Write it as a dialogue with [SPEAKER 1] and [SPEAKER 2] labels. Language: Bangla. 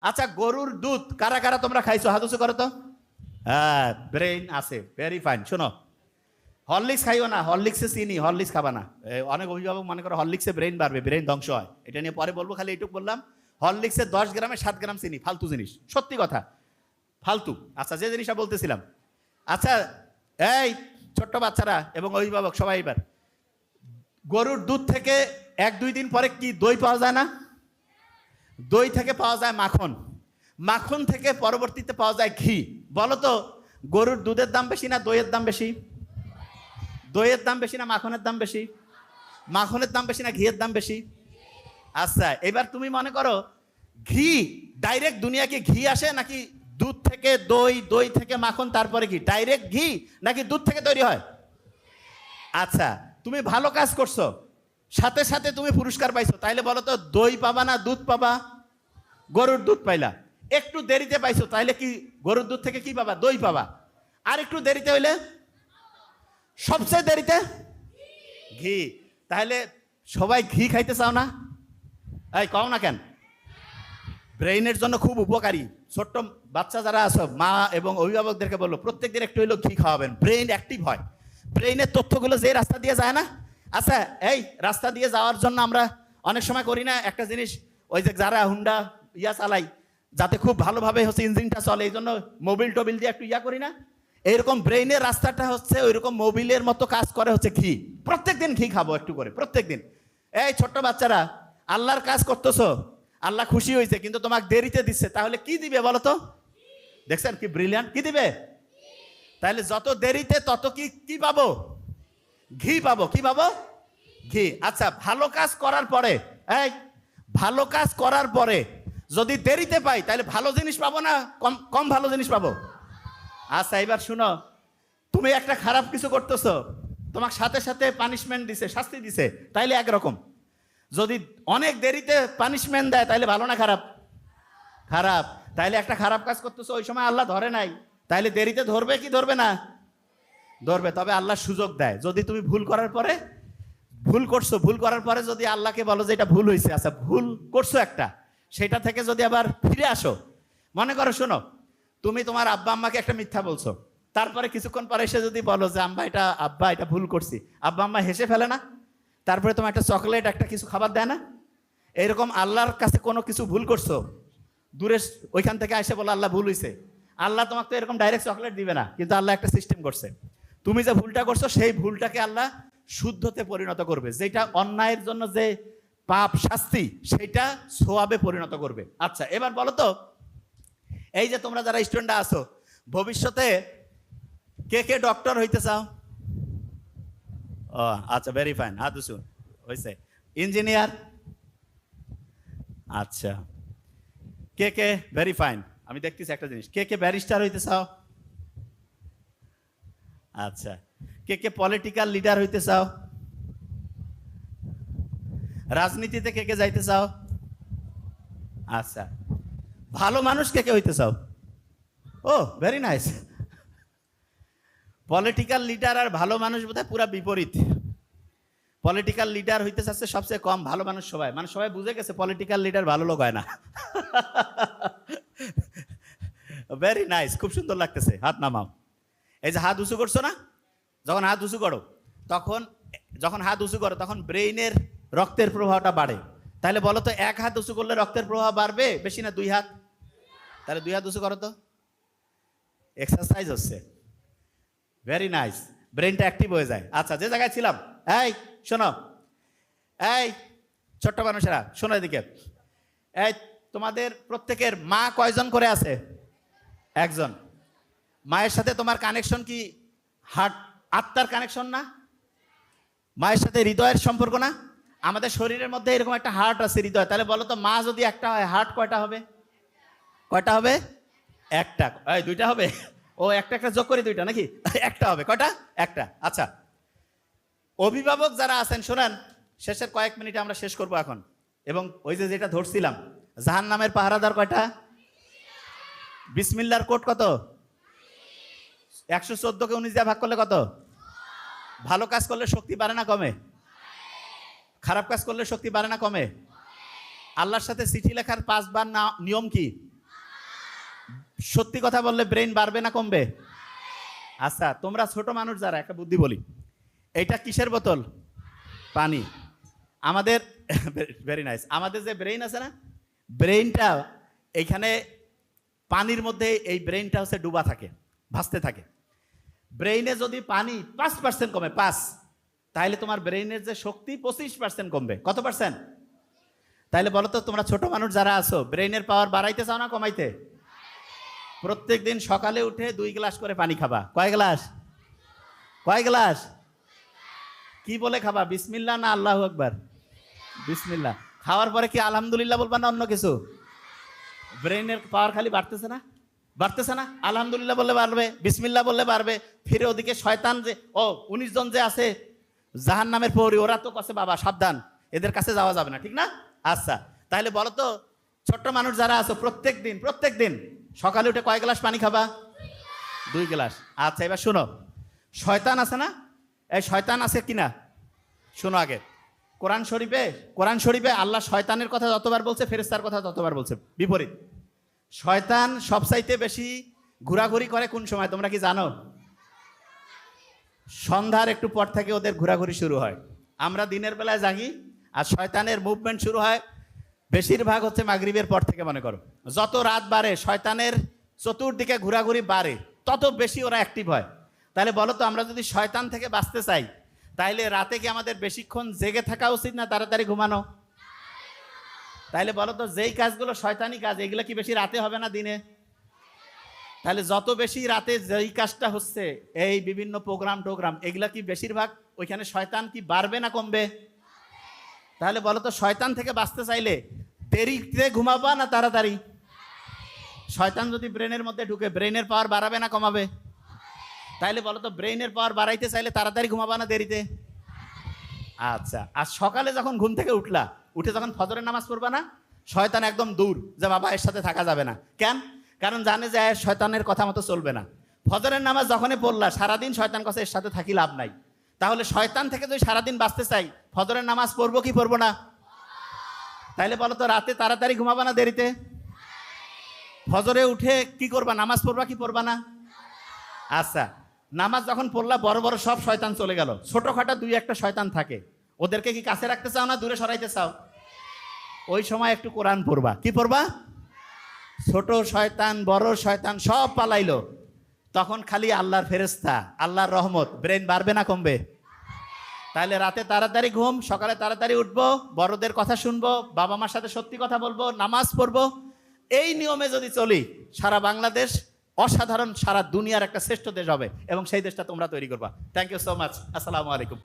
[SPEAKER 1] আচ্ছা, গরুর দুধ কারা কারা তোমরা খাইছো? হাত উঁচু করো তো। হ্যাঁ, ব্রেইন আছে, ভেরি ফাইন। শোনো, হরলিক্স খাইও না, হরলিক্সে চিনি, হরলিক্স খাবা না। অনেক অভিভাবক মনে করো হরলিক্সে ব্রেইন বাড়বে, ব্রেইন ধ্বংস হয়। এটা নিয়ে পরে বলবো, খালি এইটুকু বললাম, হরলিক্সে 10 গ্রামে 7 গ্রাম চিনি, ফালতু জিনিস, সত্যি কথা, ফালতু। আচ্ছা, যে জিনিসটা বলতেছিলাম, আচ্ছা এই ছোট্ট বাচ্চারা এবং অভিভাবক সবাই, এবার গরুর দুধ থেকে 1-2 দিন পরে কি দই পাওয়া যায় না? দই থেকে পাওয়া যায় মাখন, মাখন থেকে পরবর্তীতে পাওয়া যায় ঘি। বলো তো, গরুর দুধের দাম বেশি না দইয়ের দাম বেশি? দইয়ের দাম বেশি না মাখনের দাম বেশি? মাখনের দাম বেশি না ঘিয়ের দাম বেশি? আচ্ছা, এবার তুমি মনে করো ঘি ডাইরেক্ট দুনিয়াকে ঘি আসে, নাকি দুধ থেকে দই, দই থেকে মাখন, তারপরে ঘি? ডাইরেক্ট ঘি নাকি দুধ থেকে তৈরি হয়? আচ্ছা, তুমি ভালো কাজ করছো, সাথে সাথে তুমি পুরস্কার পাইছো, তাইলে বলো তো দই পাবা না দুধ পাবা? গরুর দুধ পাইলা। একটু দেরিতে পাইছো, তাইলে কি গরুর দুধ থেকে কি পাবা? দই পাবা। আর একটু দেরিতে হইলে? সবচেয়ে দেরিতে ঘি। তাহলে সবাই ঘি খাইতে চাও না? এই কও না কেন? ব্রেইনের জন্য খুব উপকারী। ছোট্ট বাচ্চা যারা আছো, মা এবং অভিভাবকদেরকে বললো প্রত্যেকদিন একটু হইলেও ঘি খাওয়াবেন, ব্রেইন অ্যাক্টিভ হয়। ব্রেইনের তথ্যগুলো যে রাস্তা দিয়ে যায় না, আচ্ছা এই রাস্তা দিয়ে যাওয়ার জন্য আমরা অনেক সময় করি না একটা জিনিস, ওই যে যারা হুন্ডা চালাই, যাতে খুব ভালোভাবে হচ্ছে ইঞ্জিনটা চলে, এই জন্য মোবিল টোবিল দিয়ে একটু করি না? এইরকম ব্রেইনের রাস্তাটা হচ্ছে ওইরকম মোবিলের মতো কাজ করে হচ্ছে ঘি। প্রত্যেকদিন ঘি খাবো একটু করে, প্রত্যেকদিন। এই ছোট্ট বাচ্চারা, আল্লাহর কাজ করতেছো, আল্লাহ খুশি হয়েছে, কিন্তু তোমাকে দেরিতে দিচ্ছে, তাহলে কি দিবে বলো তো? দেখছেন কি ব্রিলিয়ান্ট, কি দিবে? তাহলে যত দেরিতে তত কি পাবো? ঘি পাবো। কি পাবো? ঘি। আচ্ছা, ভালো কাজ করার পরে, এই ভালো কাজ করার পরে যদি দেরিতে পাই, তাহলে ভালো জিনিস পাবো না কম কম ভালো জিনিস পাবো? আচ্ছা, এবার শুনো, তুমি একটা খারাপ কিছু করতেছো, তোমাকে সাথে সাথে পানিশমেন্ট দিছে, শাস্তি দিছে, তাইলে একরকম। যদি অনেক দেরিতে পানিশমেন্ট দেয়, তাইলে ভালো না খারাপ? খারাপ। তাইলে একটা খারাপ কাজ করতেছো, ওই সময় আল্লাহ ধরে নাই, তাইলে দেরিতে ধরবে কি ধরবে না? ধরবে। তবে আল্লাহ সুযোগ দেয়, যদি তুমি ভুল করার পরে, ভুল করছো, ভুল করার পরে যদি আল্লাহকে বলো যে এটা ভুল হয়েছে, আচ্ছা ভুল করছো একটা, সেটা থেকে যদি আবার ফিরে আসো, মনে করো, শোনো, তুমি তোমার আব্বা আম্মাকে একটা মিথ্যা বলছো, তারপরে কিছুক্ষণ পরে এসে যদি বলো যে আব্বা এটা ভুল করছি, আব্বা আম্মা হেসে ফেলে না? তারপরে তোমার একটা চকলেট, একটা কিছু খাবার দেয় না? এইরকম আল্লাহর কাছে কোনো কিছু ভুল করছো, দূরে ওইখান থেকে এসে বলো আল্লাহ ভুল হয়েছে, আল্লাহ তোমাকে তো এরকম ডাইরেক্ট চকলেট দিবে না, কিন্তু আল্লাহ একটা সিস্টেম করছে, তুমি যে ভুলটা করছো সেই ভুলটাকে আল্লাহ শুদ্ধতে পরিণত করবে, যেটা অন্যায়ের জন্য যে পাপ শাস্তি, সেটা সোয়াবে পরিণত করবে। আচ্ছা, এবার বলো তো, এই যে তোমরা যারা স্টুডেন্ট আছো, ভবিষ্যতে কে কে ডক্টর হইতে চাও? ও আচ্ছা, ভেরি ফাইন, হাত উঁচু হয়েছে। ইঞ্জিনিয়ার? আচ্ছা, কে কে, ভেরি ফাইন, আমি দেখতেছি একটা জিনিস, কে কে ব্যারিস্টার হইতে চাও? আচ্ছা, কে কে পলিটিক্যাল লিডার হইতে চাও? রাজনীতিতে কে কে যাইতে চাও? আচ্ছা, ভালো মানুষ কে কে হইতে চাও? ও ভেরি নাইস। পলিটিক্যাল লিডার আর ভালো মানুষ বোধহয় পুরা বিপরীত। পলিটিক্যাল লিডার হইতে চাচ্ছে সবচেয়ে কম, ভালো মানুষ সবাই, মানে সবাই বুঝে গেছে পলিটিক্যাল লিডার ভালো লোক হয় না। ভেরি নাইস, খুব সুন্দর লাগতেছে, হাত নামাও। এই যে হাত উঁচু করছো না, যখন হাত উঁচু করো তখন ব্রেইনের রক্তের প্রবাহটা বাড়ে। তাহলে বলো তো, এক হাত উঁচু করলে রক্তের প্রবাহ বাড়বে বেশি না 2 হাত? তাহলে 2 হাত উঁচু করো তো, এক্সারসাইজ হচ্ছে। ভেরি নাইস, ব্রেনটা অ্যাক্টিভ হয়ে যায়। আচ্ছা, যে জায়গায় ছিলাম, এই শোনো, এই ছোট্ট মানুষেরা শোনো এদিকে, এই তোমাদের প্রত্যেকের মা কয়জন করে আছে? একজন। মায়ের সাথে তোমার কানেকশন কি হার্ট, আত্মার কানেকশন না? মায়ের সাথে হৃদয়ের সম্পর্ক না? আমাদের শরীরের মধ্যে এরকম একটা হার্ট আছে, হৃদয়। তাহলে বলো তো, মা যদি একটা হয়, হার্ট কয়টা হবে? কয়টা হবে? একটা। এই 2টা হবে? ও একটা যোগ করি 2টা নাকি? একটা হবে। কয়টা? একটা। আচ্ছা, অভিভাবক যারা আছেন শোনেন, শেষের কয়েক মিনিটে আমরা শেষ করব এখন। এবং ওই যে যেটা ধরছিলাম, জাহান্নামের পাহারাদার কয়টা? বিসমিল্লাহর কোড কত? 114কে 19 দিয়ে ভাগ করলে কত? ভালো কাজ করলে শক্তি বাড়ে না কমে? খারাপ কাজ করলে শক্তি বাড়ে না কমে? আল্লাহর সাথে চিঠি লেখার 5 বার নিয়ম কি? সত্যি কথা বললে ব্রেন বাড়বে না কমবে? আচ্ছা, তোমরা ছোট মানুষ যারা, একটা বুদ্ধি বলি। এইটা কিসের বোতল? পানি। আমাদের ভেরি নাইস, আমাদের যে ব্রেইন আছে না, ব্রেইনটা এইখানে পানির মধ্যে, এই ব্রেইনটা হচ্ছে ডুবা থাকে, ভাসতে থাকে। ব্রেইনে যদি পানি 5% কমে, 5, তাহলে তোমার ব্রেইনের যে শক্তি 25% কমবে। কত পার্সেন্ট? তাহলে বলো তো, তোমরা ছোট মানুষ যারা আছো, ব্রেইনের পাওয়ার বাড়াইতে চাও না কমাইতে? প্রত্যেক দিন সকালে উঠে 2 গ্লাস করে পানি খাবা। কয় গ্লাস? কয় গ্লাস? কি বলে খাবা? বিসমিল্লাহ না আল্লাহু আকবার? বিসমিল্লাহ। খাওয়ার পরে কি আলহামদুলিল্লাহ বলবা না অন্য কিছু? ব্রেইনের পাওয়ার খালি বাড়তেছে না, বাড়তেছে না? আলহামদুলিল্লাহ বললে বাড়বে, বিসমিল্লাহ বললে বাড়বে। ফিরে ওদিকে শয়তান যে 19 জন যে আছে জাহান্নামের প্রহরী, ওরা তো কাছে বাবা সাবধান, এদের কাছে যাওয়া যাবে না, ঠিক না? আচ্ছা, তাহলে বলো তো, ছোট্ট মানুষ যারা আছো, প্রত্যেক দিন সকালে উঠে কয় গ্লাস পানি খাবা? 2 গ্লাস। আচ্ছা, এবার শোনো, শয়তান আছে না, এই শয়তান আছে কিনা শোনো আগে। কোরআন শরীফে আল্লাহ শয়তানের কথা যতবার বলছে, ফেরেশতার কথা ততবার বলছে বিপরীত। শয়তান সবচাইতে বেশি ঘোরাঘুরি করে কোন সময় তোমরা কি জানো? সন্ধ্যার একটু পর থেকে ওদের ঘোরাঘুরি শুরু হয়। আমরা দিনের বেলায় জাগি, আর শয়তানের মুভমেন্ট শুরু হয় বেশিরভাগ হচ্ছে মাগরিবের পর থেকে। মনে করো, যত রাত বাড়ে শয়তানের চতুর্দিকে ঘোরাঘুরি বাড়ে, তত বেশি ওরা অ্যাক্টিভ হয়। তাহলে বলো তো, আমরা যদি শয়তান থেকে বাঁচতে চাই, তাইলে রাতে কি আমাদের বেশিক্ষণ জেগে থাকা উচিত না তাড়াতাড়ি ঘুমানো? তাইলে বলো তো, যেই কাজগুলো শয়তানি কাজ, এগুলো কি বেশি রাতে হবে না দিনে? তাহলে যত বেশি রাতে যেই কাজটা হচ্ছে, এই বিভিন্ন টোগ্রাম, এগুলা কি বেশিরভাগ ওইখানে শয়তান কি বাড়বে না কমবে? তাহলে বলো তো, শয়তান থেকে বাঁচতে চাইলে দেরিতে ঘুমাবা না তাড়াতাড়ি? শয়তান যদি ব্রেনের মধ্যে ঢুকে, ব্রেনের পাওয়ার বাড়াবে না কমাবে? তাইলে বলো তো, ব্রেনের পাওয়ার বাড়াইতে চাইলে তাড়াতাড়ি ঘুমাবা না দেরিতে? আচ্ছা, আর সকালে যখন ঘুম থেকে উঠে যখন ফজরের নামাজ পড়বা না, শয়তান একদম দূর, যে বাবা এর সাথে থাকা যাবে না। কেন? কারণ জানে যে শয়তানের কথা মতো চলবে না। ফজরের নামাজ যখনই পড়লা, সারাদিন শয়তান কাছে এর সাথে থাকি লাভ নাই। তাহলে শয়তান থেকে যদি সারাদিন বাঁচতে চাই, ফজরের নামাজ পড়বো কি পড়বো না? তাইলে বলো তো, রাতে তাড়াতাড়ি ঘুমাবা না দেরিতে? ফজরে উঠে কি করবা? নামাজ পড়বা কি পড়বা না? আচ্ছা, নামাজ যখন পড়লা, বড় বড় সব শয়তান চলে গেল, ছোটখাটো 2-1টা শয়তান থাকে, ওদেরকে কি কাছে রাখতে চাও না দূরে সরাইতে চাও? ওই সময় একটু কোরআন পড়বা। কি পড়বা? ছোট শয়তান বড় শয়তান সব পালাইলো, তখন খালি আল্লাহর ফেরেশতা, আল্লাহর রহমত, ব্রেন বাড়বে না কমবে? তাহলে রাতে তাড়াতাড়ি ঘুম, সকালে তাড়াতাড়ি উঠবো, বড়দের কথা শুনবো, বাবা মার সাথে সত্যি কথা বলবো, নামাজ পড়বো। এই নিয়মে যদি চলি, সারা বাংলাদেশ অসাধারণ, সারা দুনিয়ার একটা শ্রেষ্ঠ দেশ হবে, এবং সেই দেশটা তোমরা তৈরি করবা। Thank you so much. আসসালামু আলাইকুম।